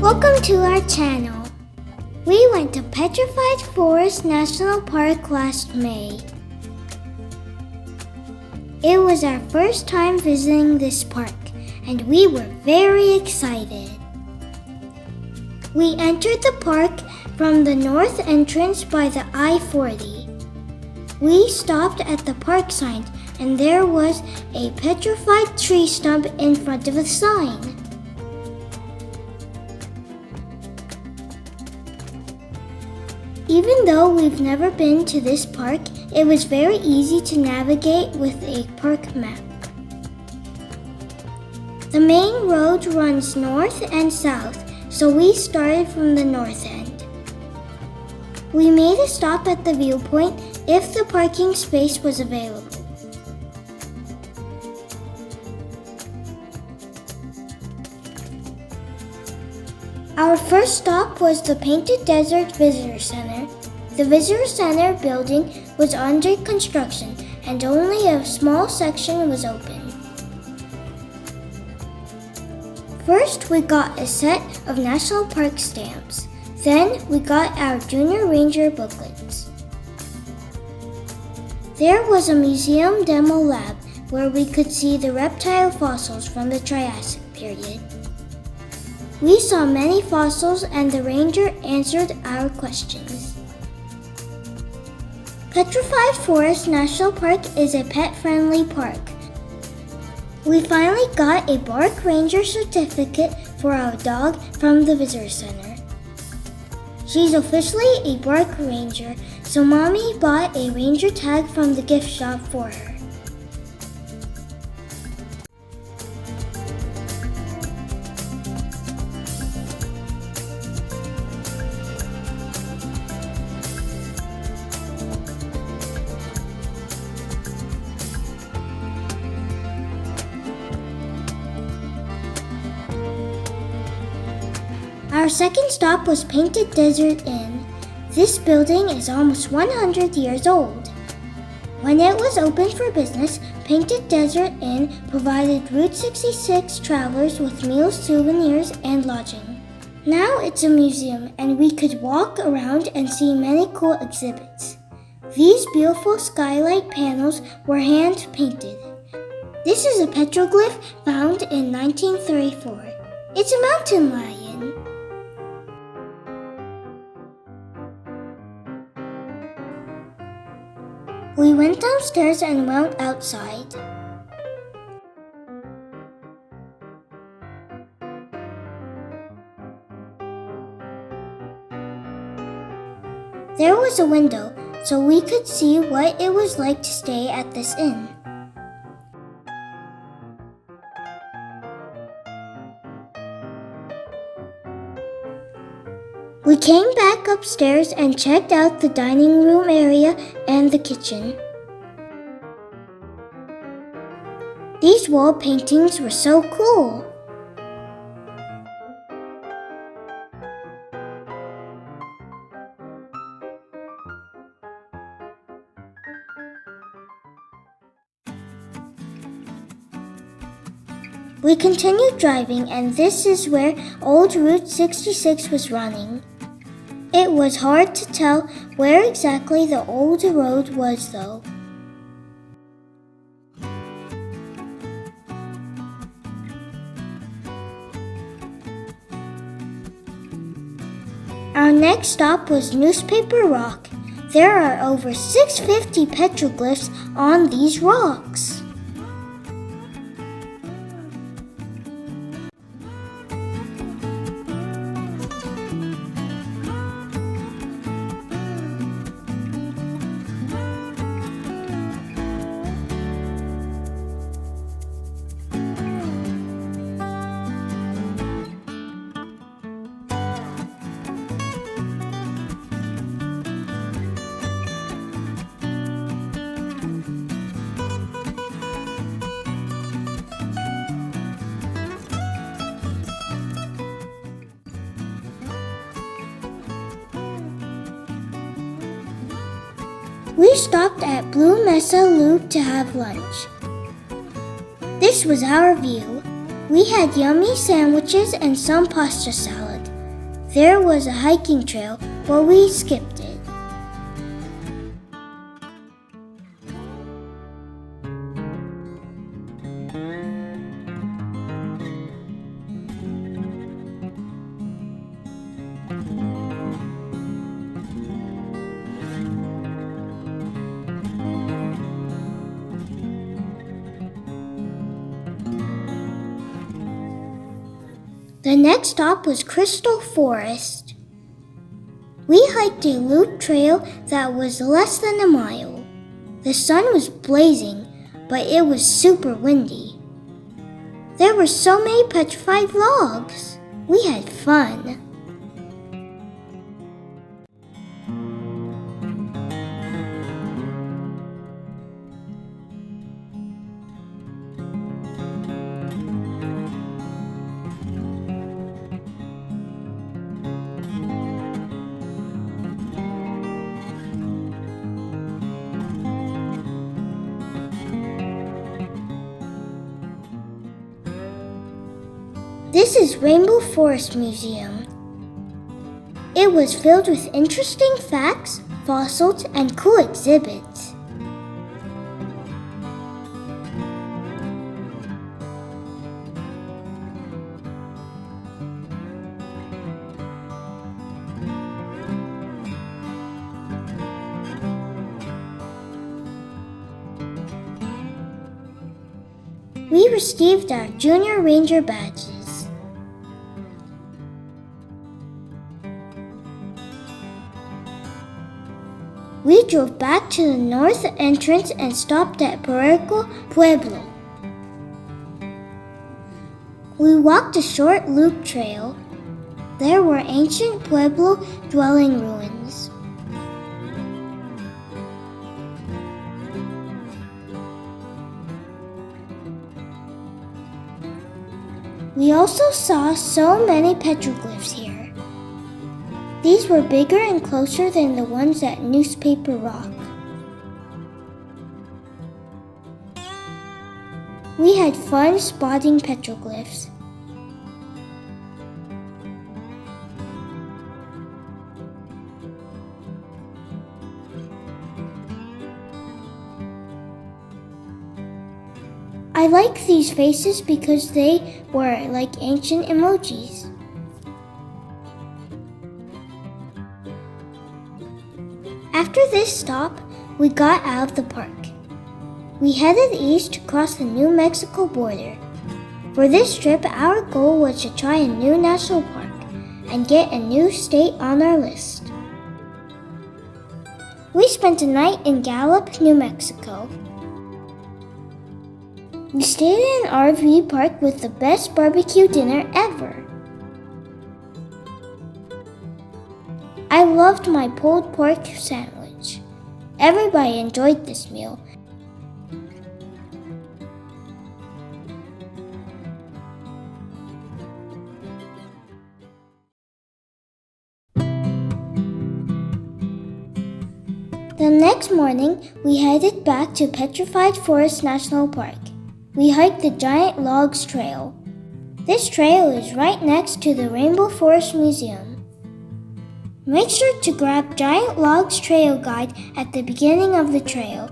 Welcome to our channel. We went to Petrified Forest National Park last May. It was our first time visiting this park, and we were very excited. We entered the park from the north entrance by the I-40. We stopped at the park sign, and there was a petrified tree stump in front of the sign. Even though we've never been to this park, it was very easy to navigate with a park map. The main road runs north and south, so we started from the north end. We made a stop at the viewpoint if the parking space was available. Our first stop was the Painted Desert Visitor Center. The Visitor Center building was under construction and only a small section was open. First, we got a set of National Park stamps. Then, we got our Junior Ranger booklets. There was a museum demo lab where we could see the reptile fossils from the Triassic period. We saw many fossils and the ranger answered our questions. Petrified Forest National Park is a pet-friendly park. We finally got a Bark Ranger certificate for our dog from the Visitor Center. She's officially a Bark Ranger, so Mommy bought a ranger tag from the gift shop for her. Our second stop was Painted Desert Inn. This building is almost 100 years old. When it was open for business, Painted Desert Inn provided Route 66 travelers with meals, souvenirs, and lodging. Now it's a museum, and we could walk around and see many cool exhibits. These beautiful skylight panels were hand-painted. This is a petroglyph found in 1934. It's a mountain lion. We went downstairs and went outside. There was a window, so we could see what it was like to stay at this inn. We came back upstairs and checked out the dining room area and the kitchen. These wall paintings were so cool. We continued driving, and this is where old Route 66 was running. It was hard to tell where exactly the old road was, though. Our next stop was Newspaper Rock. There are over 650 petroglyphs on these rocks. We stopped at Blue Mesa Loop to have lunch. This was our view. We had yummy sandwiches and some pasta salad. There was a hiking trail, but we skipped it. The next stop was Crystal Forest. We hiked a loop trail that was less than a mile. The sun was blazing, but it was super windy. There were so many petrified logs. We had fun. This is Rainbow Forest Museum. It was filled with interesting facts, fossils, and cool exhibits. We received our Junior Ranger badges. We drove back to the north entrance and stopped at Puerto Pueblo. We walked a short loop trail. There were ancient Pueblo dwelling ruins. We also saw so many petroglyphs here. These were bigger and closer than the ones at Newspaper Rock. We had fun spotting petroglyphs. I like these faces because they were like ancient emojis. After this stop, we got out of the park. We headed east to cross the New Mexico border. For this trip, our goal was to try a new national park and get a new state on our list. We spent a night in Gallup, New Mexico. We stayed in an RV park with the best barbecue dinner ever. I loved my pulled pork sandwich. Everybody enjoyed this meal. The next morning, we headed back to Petrified Forest National Park. We hiked the Giant Logs Trail. This trail is right next to the Rainbow Forest Museum. Make sure to grab Giant Logs Trail Guide at the beginning of the trail.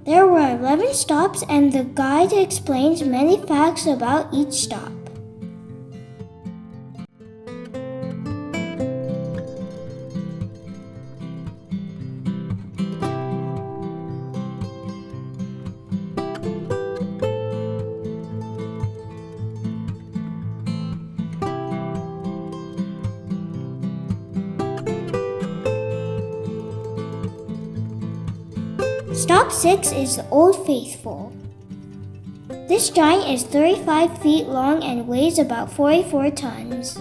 There were 11 stops and the guide explains many facts about each stop. Stop 6 is the Old Faithful. This giant is 35 feet long and weighs about 44 tons.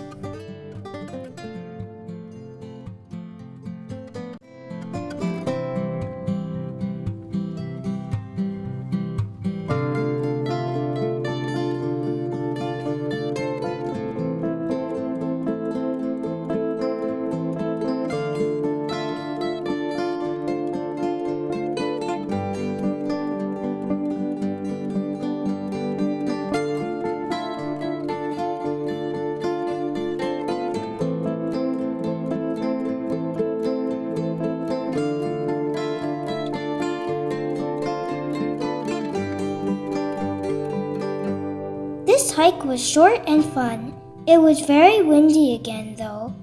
This hike was short and fun. It was very windy again, though.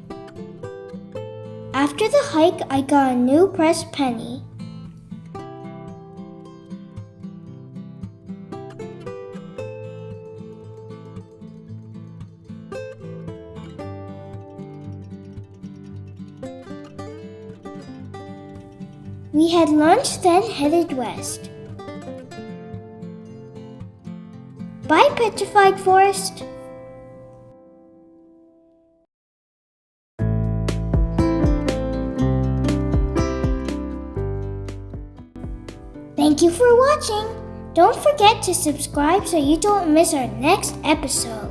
After the hike, I got a new pressed penny. We had lunch, then headed west. Bye, Petrified Forest! Thank you for watching! Don't forget to subscribe so you don't miss our next episode.